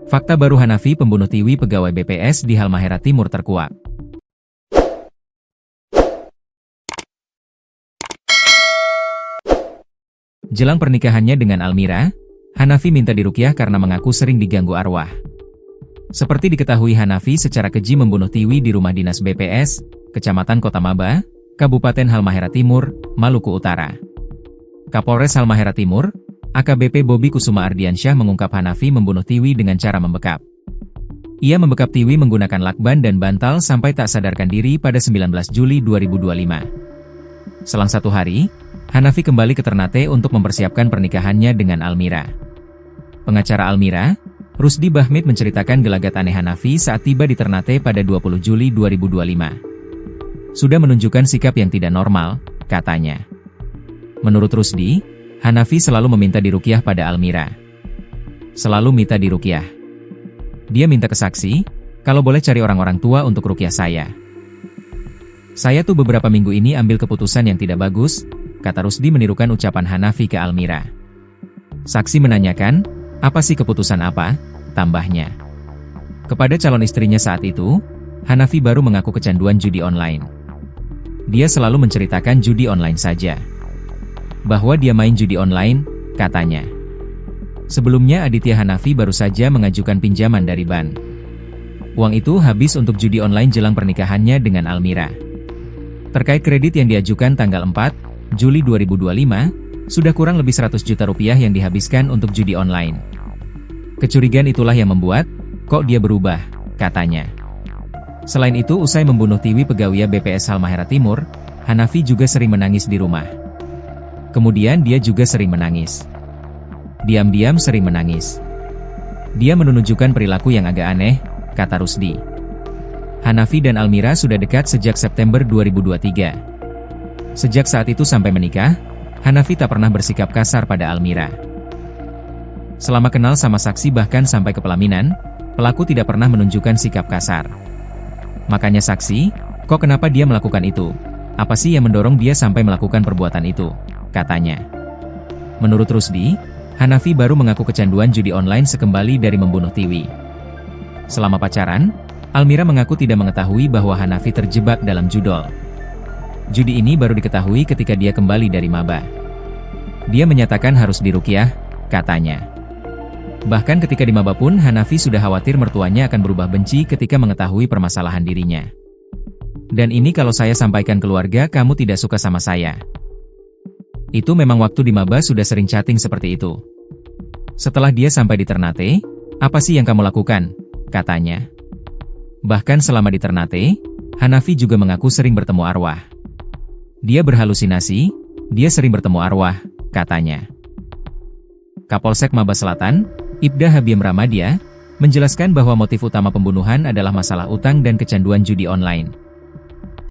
Fakta baru Hanafi pembunuh Tiwi pegawai BPS di Halmahera Timur terkuak. Jelang pernikahannya dengan Almira, Hanafi minta diruqyah karena mengaku sering diganggu arwah. Seperti diketahui, Hanafi secara keji membunuh Tiwi di rumah dinas BPS, Kecamatan Kota Maba, Kabupaten Halmahera Timur, Maluku Utara. Kapolres Halmahera Timur, AKBP Bobi Kusuma Ardiansyah mengungkap Hanafi membunuh Tiwi dengan cara membekap. Ia membekap Tiwi menggunakan lakban dan bantal sampai tak sadarkan diri pada 19 Juli 2025. Selang 1 hari, Hanafi kembali ke Ternate untuk mempersiapkan pernikahannya dengan Almira. Pengacara Almira, Rusdi Bahmid, menceritakan gelagat aneh Hanafi saat tiba di Ternate pada 20 Juli 2025. Sudah menunjukkan sikap yang tidak normal, katanya. Menurut Rusdi, Hanafi selalu meminta diruqyah pada Almira. Selalu minta diruqyah. Dia minta ke saksi, kalau boleh cari orang-orang tua untuk ruqyah saya. Saya tuh beberapa minggu ini ambil keputusan yang tidak bagus, kata Rusdi menirukan ucapan Hanafi ke Almira. Saksi menanyakan, apa sih keputusan apa? Tambahnya. Kepada calon istrinya saat itu, Hanafi baru mengaku kecanduan judi online. Dia selalu menceritakan judi online saja. Bahwa dia main judi online, katanya. Sebelumnya Aditya Hanafi baru saja mengajukan pinjaman dari bank. Uang itu habis untuk judi online jelang pernikahannya dengan Almira. Terkait kredit yang diajukan tanggal 4 Juli 2025, sudah kurang lebih 100 juta rupiah yang dihabiskan untuk judi online. Kecurigaan itulah yang membuat, kok dia berubah, katanya. Selain itu, usai membunuh Tiwi pegawai BPS Halmahera Timur, Hanafi juga sering menangis di rumah. Kemudian dia juga sering menangis. Diam-diam sering menangis. Dia menunjukkan perilaku yang agak aneh, kata Rusdi. Hanafi dan Almira sudah dekat sejak September 2023. Sejak saat itu sampai menikah, Hanafi tak pernah bersikap kasar pada Almira. Selama kenal sama saksi bahkan sampai ke pelaminan, pelaku tidak pernah menunjukkan sikap kasar. Makanya saksi, kok kenapa dia melakukan itu? Apa sih yang mendorong dia sampai melakukan perbuatan itu? Katanya. Menurut Rusdi, Hanafi baru mengaku kecanduan judi online sekembali dari membunuh Tiwi. Selama pacaran, Almira mengaku tidak mengetahui bahwa Hanafi terjebak dalam judol. Judi ini baru diketahui ketika dia kembali dari maba. Dia menyatakan harus diruqyah, katanya. Bahkan ketika di maba pun Hanafi sudah khawatir mertuanya akan berubah benci ketika mengetahui permasalahan dirinya. Dan ini kalau saya sampaikan keluarga kamu tidak suka sama saya. Itu memang waktu di maba sudah sering chatting seperti itu. Setelah dia sampai di Ternate, apa sih yang kamu lakukan? Katanya. Bahkan selama di Ternate, Hanafi juga mengaku sering bertemu arwah. Dia berhalusinasi, dia sering bertemu arwah, katanya. Kapolsek Maba Selatan, Ibda Habiem Ramadia, menjelaskan bahwa motif utama pembunuhan adalah masalah utang dan kecanduan judi online.